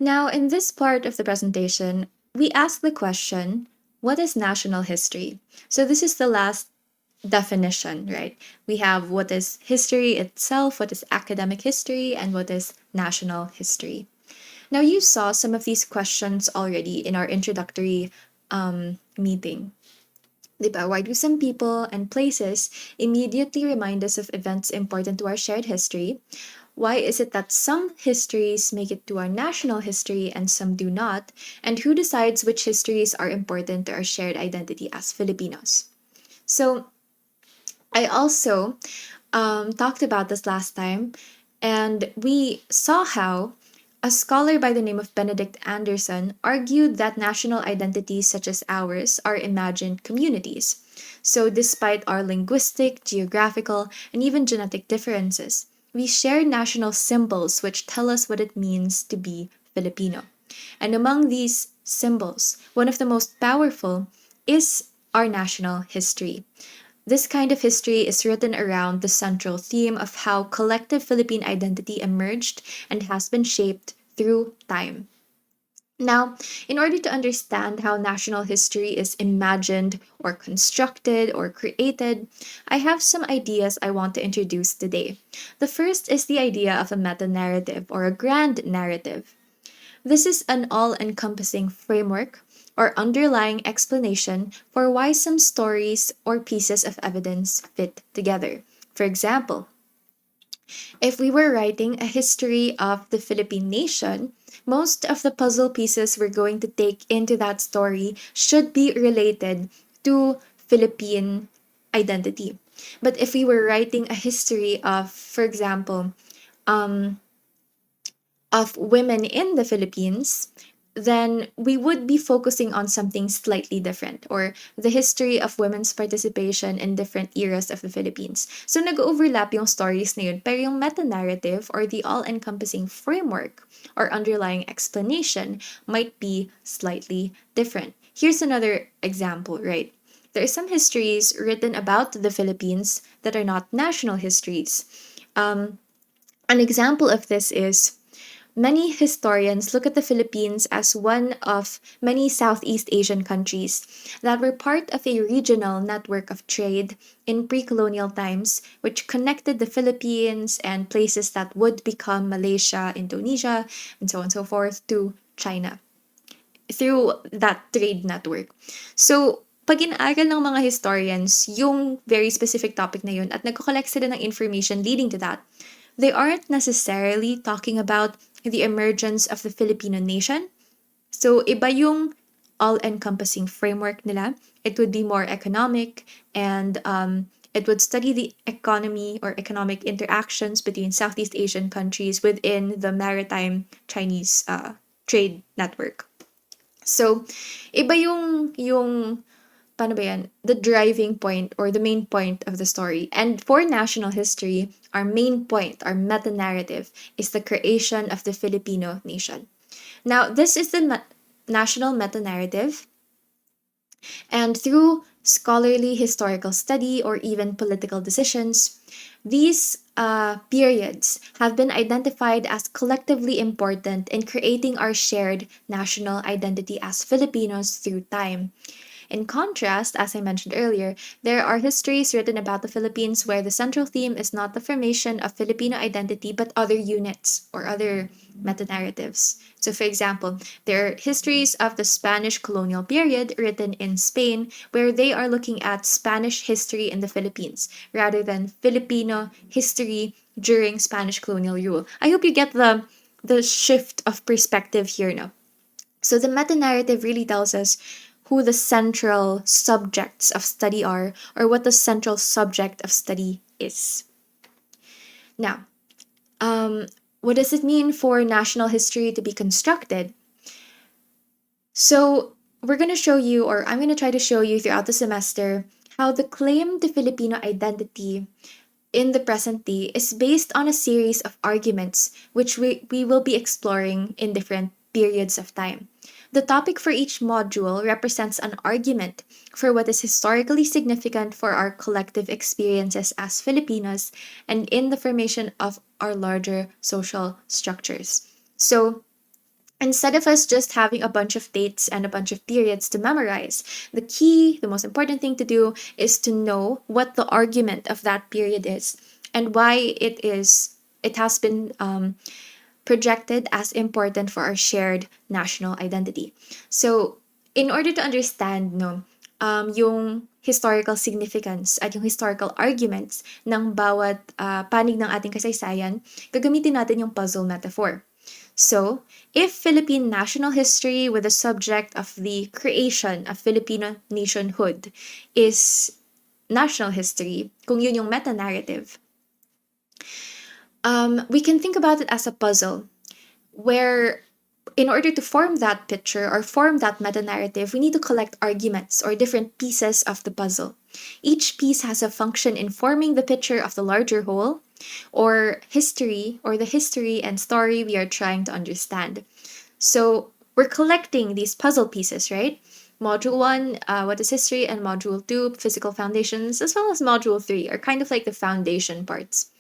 Now, in this part of the presentation, we ask the question, what is national history? So this is the last definition, right? We have what is history itself, what is academic history, and what is national history. Now, you saw some of these questions already in our introductory meeting. Diba? Why do some people and places immediately remind us of events important to our shared history? Why is it that some histories make it to our national history and some do not? And who decides which histories are important to our shared identity as Filipinos? So, I also talked about this last time, and we saw how a scholar by the name of Benedict Anderson argued that national identities such as ours are imagined communities. So, despite our linguistic, geographical, and even genetic differences, we share national symbols which tell us what it means to be Filipino. And among these symbols, one of the most powerful is our national history. This kind of history is written around the central theme of how collective Philippine identity emerged and has been shaped through time. Now, in order to understand how national history is imagined or constructed or created, I have some ideas I want to introduce today. The first is the idea of a meta narrative or a grand narrative. This is an all encompassing framework or underlying explanation for why some stories or pieces of evidence fit together. For example, if we were writing a history of the Philippine nation, most of the puzzle pieces we're going to take into that story should be related to Philippine identity. But if we were writing a history of, for example, um, of women in the Philippines, then we would be focusing on something slightly different or the history of women's participation in different eras of the Philippines. So nag-overlap yung stories na yun, pero yung meta-narrative or the all-encompassing framework or underlying explanation might be slightly different. Here's another example, right? There are some histories written about the Philippines that are not national histories. An example of this is many historians look at the Philippines as one of many Southeast Asian countries that were part of a regional network of trade in pre colonial times, which connected the Philippines and places that would become Malaysia, Indonesia, and so on and so forth to China through that trade network. So, pag inaaral ng mga historians yung very specific topic na yun at nagko-collect sila ng information leading to that, they aren't necessarily talking about the emergence of the Filipino nation. So, iba yung all-encompassing framework nila. It would be more economic and it would study the economy or economic interactions between Southeast Asian countries within the maritime Chinese trade network. So, iba yung paano ba yan? The driving point or the main point of the story. And for national history, our main point, our meta-narrative, is the creation of the Filipino nation. Now, this is the national meta-narrative, and through scholarly historical study or even political decisions, these periods have been identified as collectively important in creating our shared national identity as Filipinos through time. In contrast, as I mentioned earlier, there are histories written about the Philippines where the central theme is not the formation of Filipino identity but other units or other meta narratives. So, for example, there are histories of the Spanish colonial period written in Spain where they are looking at Spanish history in the Philippines rather than Filipino history during Spanish colonial rule. I hope you get the shift of perspective here now. So the meta narrative really tells us who the central subjects of study are or what the central subject of study is. Now, what does it mean for national history to be constructed? So, we're going to show you, or I'm going to try to show you throughout the semester, how the claim to Filipino identity in the present day is based on a series of arguments which we will be exploring in different periods of time. The topic for each module represents an argument for what is historically significant for our collective experiences as Filipinos and in the formation of our larger social structures. So, Instead of us just having a bunch of dates and a bunch of periods to memorize, the most important thing to do is to know what the argument of that period is and why it has been projected as important for our shared national identity. So, in order to understand no, yung historical significance at yung historical arguments ng bawat panig ng ating kasaysayan, gagamitin natin yung puzzle metaphor. So, if Philippine national history with the subject of the creation of Filipino nationhood is national history, kung yun yung meta-narrative, we can think about it as a puzzle where in order to form that picture or form that meta narrative, we need to collect arguments or different pieces of the puzzle. Each piece has a function in forming the picture of the larger whole or history or the history and story we are trying to understand. So we're collecting these puzzle pieces, right? Module 1, what is history, and Module 2, physical foundations, as well as Module 3 are kind of like the foundation parts.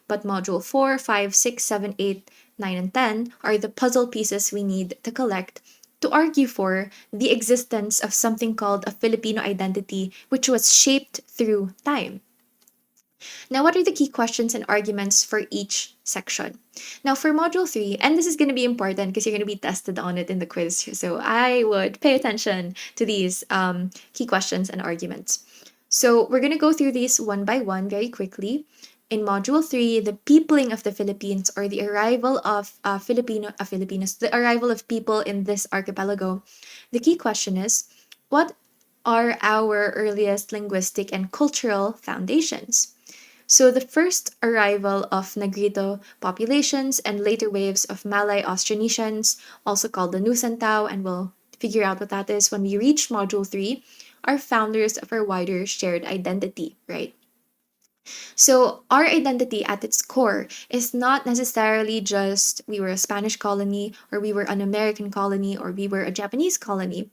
But Module 4, 5, 6, 7, 8, 9, and 10 are the puzzle pieces we need to collect to argue for the existence of something called a Filipino identity, which was shaped through time. Now, what are the key questions and arguments for each section? Now, for Module 3, and this is going to be important because you're going to be tested on it in the quiz, so I would pay attention to these key questions and arguments. So, we're going to go through these one by one very quickly. In Module 3, the peopling of the Philippines or the arrival of Filipinos, the arrival of people in this archipelago, the key question is, what are our earliest linguistic and cultural foundations? So the first arrival of Negrito populations and later waves of Malay Austronesians, also called the Nusantao, and we'll figure out what that is when we reach Module 3, are founders of our wider shared identity, right? So, our identity at its core is not necessarily just we were a Spanish colony, or we were an American colony, or we were a Japanese colony.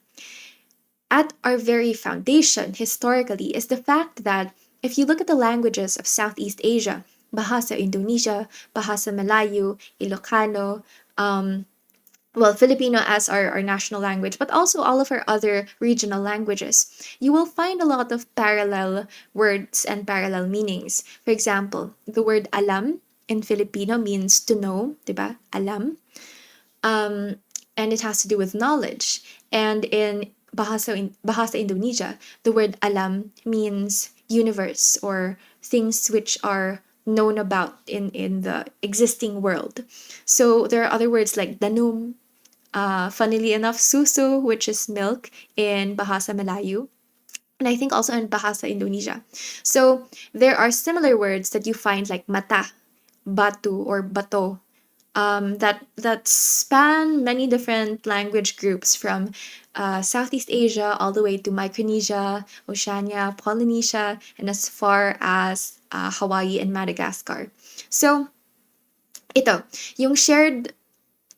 At our very foundation, historically, is the fact that if you look at the languages of Southeast Asia, Bahasa Indonesia, Bahasa Melayu, Ilocano, Filipino as our national language, but also all of our other regional languages, you will find a lot of parallel words and parallel meanings. For example, the word alam in Filipino means to know, diba? Alam. And it has to do with knowledge. And in Bahasa Indonesia, the word alam means universe or things which are known about in the existing world. So there are other words like danum, funnily enough, susu, which is milk in Bahasa Melayu, and I think also in Bahasa Indonesia. So there are similar words that you find like mata, batu, or bato, that span many different language groups from Southeast Asia all the way to Micronesia, Oceania, Polynesia, and as far as Hawaii and Madagascar. So ito, yung shared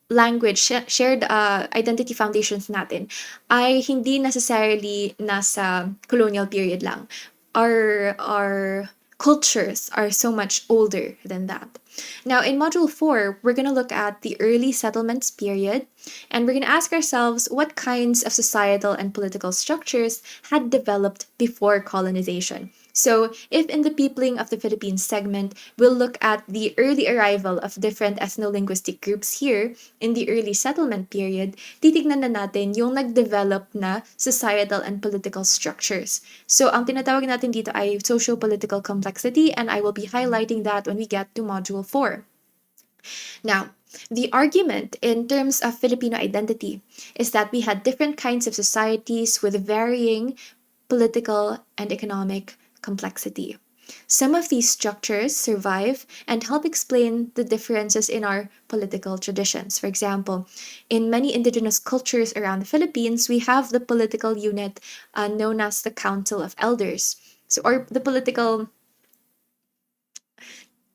language, shared identity foundations natin ay hindi necessarily nasa colonial period lang. Our cultures are so much older than that. Now, in Module 4, we're going to look at the early settlements period, and we're going to ask ourselves what kinds of societal and political structures had developed before colonization. So, if in the peopling of the Philippines segment, we'll look at the early arrival of different ethno-linguistic groups here in the early settlement period, titignan na natin yung nag-develop na societal and political structures. So, ang tinatawag natin dito ay socio-political complexity, and I will be highlighting that when we get to Module 4. Now, the argument in terms of Filipino identity is that we had different kinds of societies with varying political and economic complexity. Some of these structures survive and help explain the differences in our political traditions. For example, in many indigenous cultures around the Philippines, we have the political unit known as the Council of Elders. So, or the political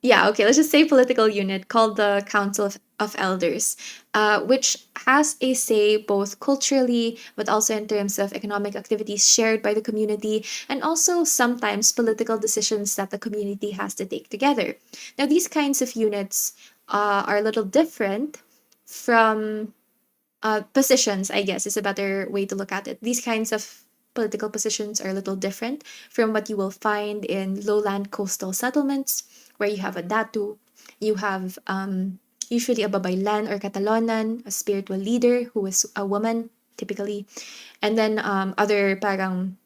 yeah, okay, let's just say political unit called the Council of Elders, which has a say both culturally but also in terms of economic activities shared by the community and also sometimes political decisions that the community has to take together. Now, these kinds of units are a little different from positions, I guess, is a better way to look at it. These kinds of political positions are a little different from what you will find in lowland coastal settlements, where you have a datu, you have usually a babaylan or katalonan, a spiritual leader who is a woman, typically, and then other parang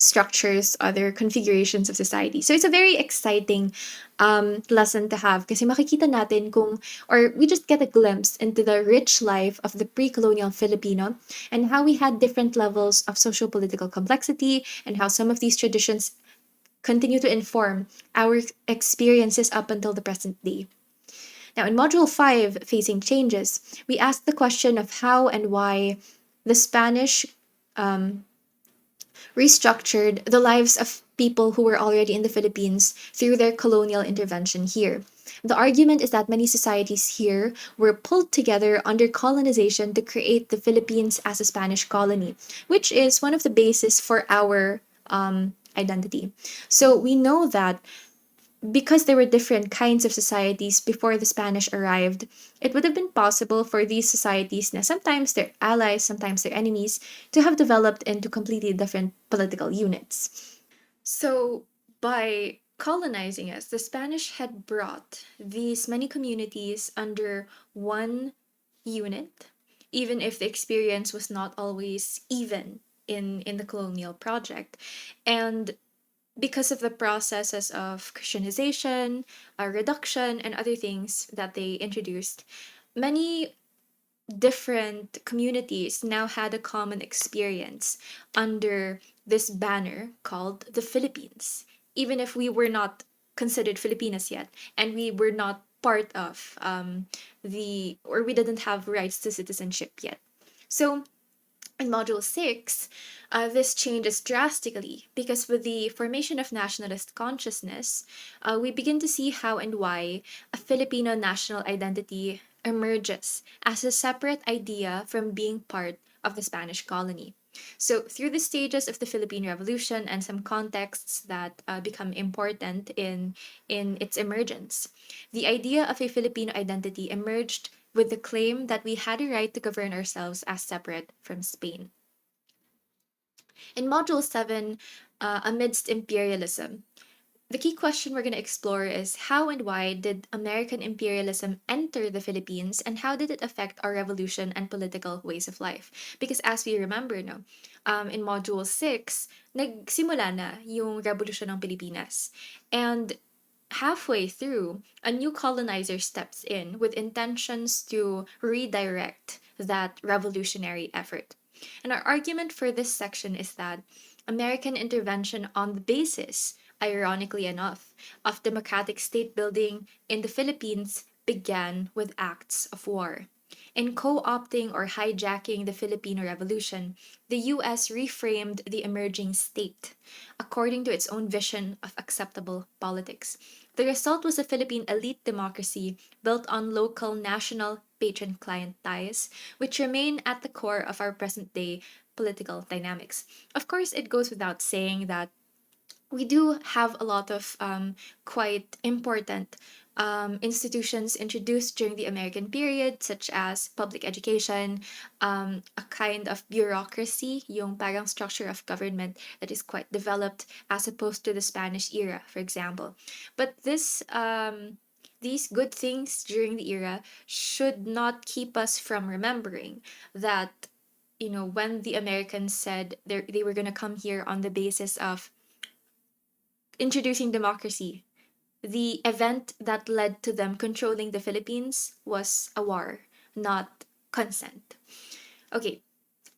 structures, other configurations of society. So it's a very exciting lesson to have kasi makikita natin kung, or we just get a glimpse into the rich life of the pre-colonial Filipino and how we had different levels of socio-political complexity and how some of these traditions continue to inform our experiences up until the present day. Now, in Module 5, Facing Changes, we asked the question of how and why the Spanish um, restructured the lives of people who were already in the Philippines through their colonial intervention here. The argument is that many societies here were pulled together under colonization to create the Philippines as a Spanish colony, which is one of the bases for our identity. So we know that because there were different kinds of societies before the Spanish arrived, it would have been possible for these societies, now sometimes they're allies, sometimes they're enemies, to have developed into completely different political units. So, by colonizing us, the Spanish had brought these many communities under one unit, even if the experience was not always even in the colonial project. And because of the processes of Christianization, reduction, and other things that they introduced, many different communities now had a common experience under this banner called the Philippines, even if we were not considered Filipinas yet, and we were not part of or we didn't have rights to citizenship yet. So in Module 6, this changes drastically because with the formation of nationalist consciousness, we begin to see how and why a Filipino national identity emerges as a separate idea from being part of the Spanish colony. So, through the stages of the Philippine Revolution and some contexts that become important in its emergence, the idea of a Filipino identity emerged with the claim that we had a right to govern ourselves as separate from Spain. In Module 7, Amidst Imperialism, the key question we're going to explore is how and why did American imperialism enter the Philippines and how did it affect our revolution and political ways of life? Because as we remember, no, in Module 6, nagsimula na yung Revolution ng Pilipinas. And halfway through, a new colonizer steps in with intentions to redirect that revolutionary effort. And our argument for this section is that American intervention on the basis, ironically enough, of democratic state building in the Philippines began with acts of war. In co opting or hijacking the Filipino Revolution, the US reframed the emerging state according to its own vision of acceptable politics. The result was a Philippine elite democracy built on local national patron client ties, which remain at the core of our present day political dynamics. Of course, it goes without saying that we do have a lot of quite important institutions introduced during the American period, such as public education, a kind of bureaucracy, yung parang structure of government that is quite developed as opposed to the Spanish era, for example. But these good things during the era should not keep us from remembering that when the Americans said they were going to come here on the basis of introducing democracy, the event that led to them controlling the Philippines was a war, not consent. Okay,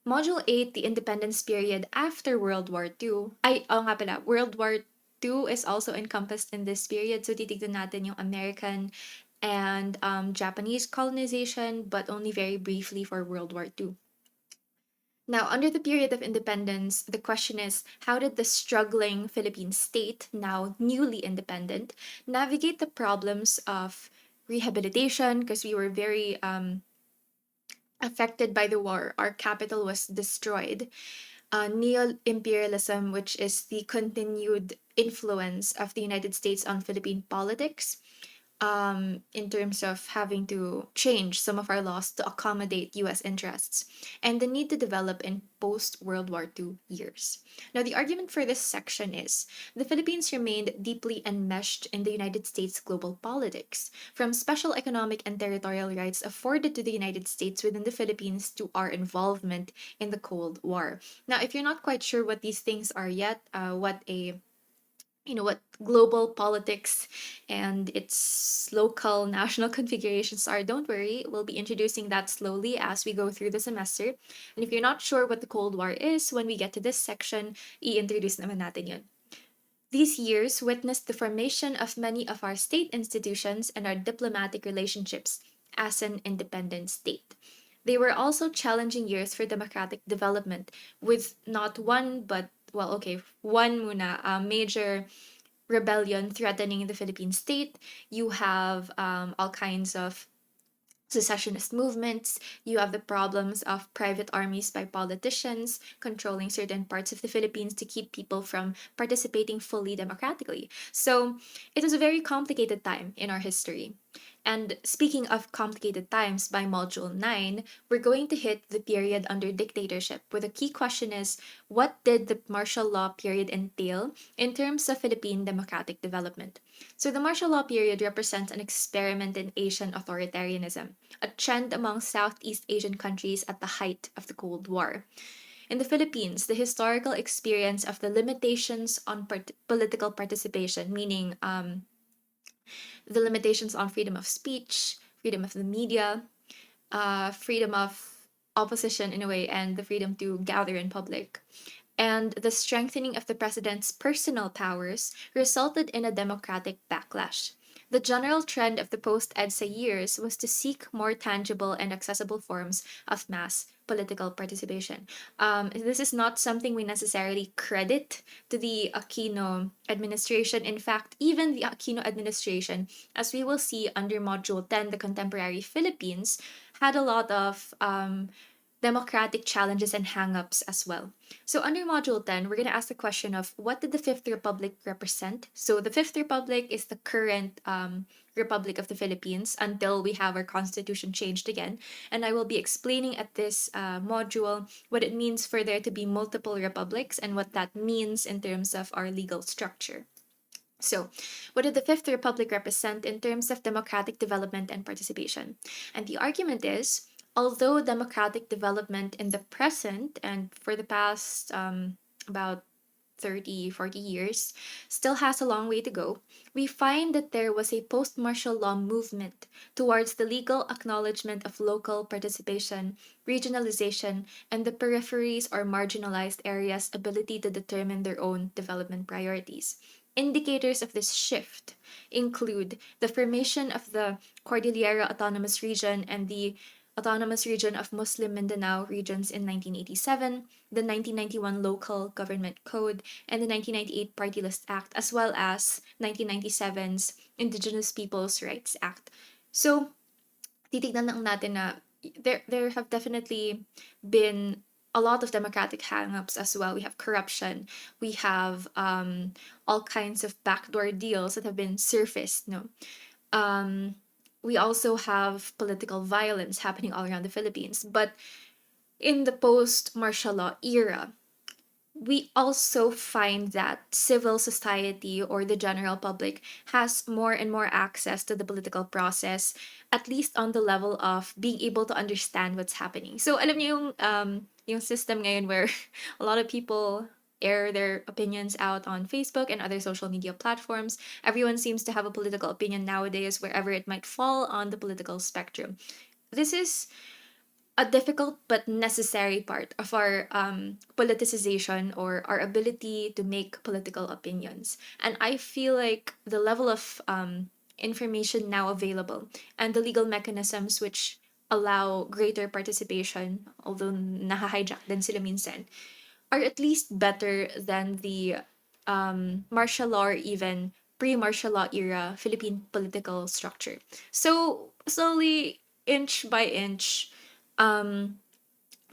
Module 8, the independence period after World War II. Nga pala, World War II is also encompassed in this period. So titignan natin yung American and Japanese colonization, but only very briefly for World War II. Now, under the period of independence, the question is how did the struggling Philippine state, now newly independent, navigate the problems of rehabilitation? Because we were very affected by the war. Our capital was destroyed. Neo imperialism, which is the continued influence of the United States on Philippine politics. in terms of having to change some of our laws to accommodate US interests, and the need to develop in post World War II years. Now, the argument for this section is the Philippines remained deeply enmeshed in the United States global politics, from special economic and territorial rights afforded to the United States within the Philippines to our involvement in the Cold War. Now, if you're not quite sure what these things are yet, what global politics and its local national configurations are, don't worry, we'll be introducing that slowly as we go through the semester. And if you're not sure what the Cold War is, when we get to this section, i-introduce naman natin yun. These years witnessed the formation of many of our state institutions and our diplomatic relationships as an independent state. They were also challenging years for democratic development, with not one but, well, okay, one muna, a major rebellion threatening the Philippine state. You have all kinds of secessionist movements. You have the problems of private armies by politicians controlling certain parts of the Philippines to keep people from participating fully democratically. So it was a very complicated time in our history. And speaking of complicated times, by Module 9, we're going to hit the period under dictatorship, where the key question is what did the martial law period entail in terms of Philippine democratic development? So, the martial law period represents an experiment in Asian authoritarianism, a trend among Southeast Asian countries at the height of the Cold War. In the Philippines, the historical experience of the limitations on political participation, meaning the limitations on freedom of speech, freedom of the media, freedom of opposition in a way, and the freedom to gather in public, and the strengthening of the president's personal powers resulted in a democratic backlash. The general trend of the post EDSA years was to seek more tangible and accessible forms of mass political participation. This is not something we necessarily credit to the Aquino administration. In fact, even the Aquino administration, as we will see under Module 10, the contemporary Philippines, had a lot of democratic challenges and hangups as well. So under Module 10, we're going to ask the question of what did the Fifth Republic represent? So the Fifth Republic is the current Republic of the Philippines until we have our constitution changed again. And I will be explaining at this module what it means for there to be multiple republics and what that means in terms of our legal structure. So, what did the Fifth Republic represent in terms of democratic development and participation? And the argument is although democratic development in the present and for the past about 30, 40 years still has a long way to go, we find that there was a post martial law movement towards the legal acknowledgement of local participation, regionalization, and the peripheries or marginalized areas' ability to determine their own development priorities. Indicators of this shift include the formation of the Cordillera Autonomous Region and the Autonomous Region of Muslim Mindanao regions in 1987, the 1991 Local Government Code, and the 1998 Party List Act, as well as 1997's Indigenous Peoples' Rights Act. So, titignan lang natin na there have definitely been a lot of democratic hangups as well. We have corruption. We have all kinds of backdoor deals that have been surfaced. No, um, we also have political violence happening all around the Philippines. But in the post martial law era, we also find that civil society or the general public has more and more access to the political process, at least on the level of being able to understand what's happening. So, alam niyo yung system ngayon where a lot of people air their opinions out on Facebook and other social media platforms. Everyone seems to have a political opinion nowadays, wherever it might fall on the political spectrum. This is a difficult but necessary part of our politicization or our ability to make political opinions. And I feel like the level of information now available and the legal mechanisms which allow greater participation, although nahahijack din sila minsan, are at least better than the martial law or even pre-martial law era Philippine political structure. So slowly, inch by inch, um,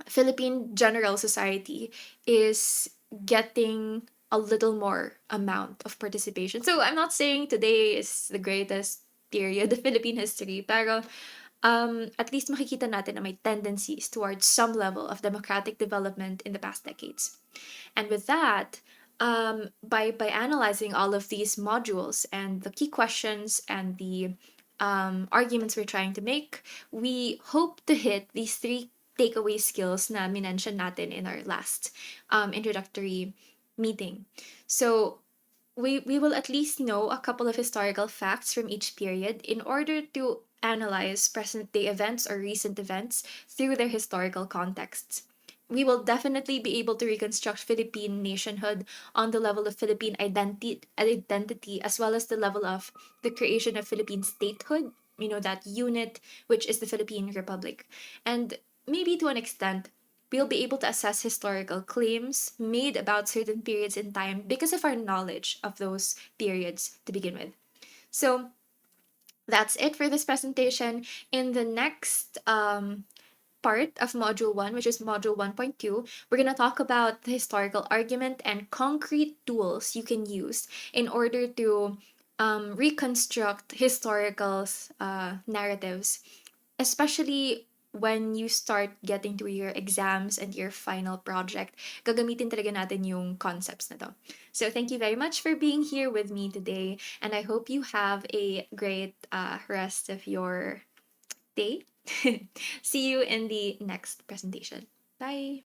Philippine general society is getting a little more amount of participation. So I'm not saying today is the greatest period of Philippine history. Pero at least makikita natin na may tendencies towards some level of democratic development in the past decades. And with that, by analyzing all of these modules and the key questions and the arguments we're trying to make, we hope to hit these three takeaway skills na minention natin in our last introductory meeting. So we will at least know a couple of historical facts from each period in order to analyze present day events or recent events through their historical contexts. We will definitely be able to reconstruct Philippine nationhood on the level of Philippine identity as well as the level of the creation of Philippine statehood, that unit which is the Philippine Republic. And maybe to an extent, we'll be able to assess historical claims made about certain periods in time because of our knowledge of those periods to begin with. So that's it for this presentation. In the next part of Module 1, which is Module 1.2, we're going to talk about the historical argument and concrete tools you can use in order to reconstruct historical narratives, especially when you start getting to your exams and your final project. Gagamitin talaga natin yung concepts na to. So thank you very much for being here with me today, and I hope you have a great rest of your day. See you in the next presentation. Bye.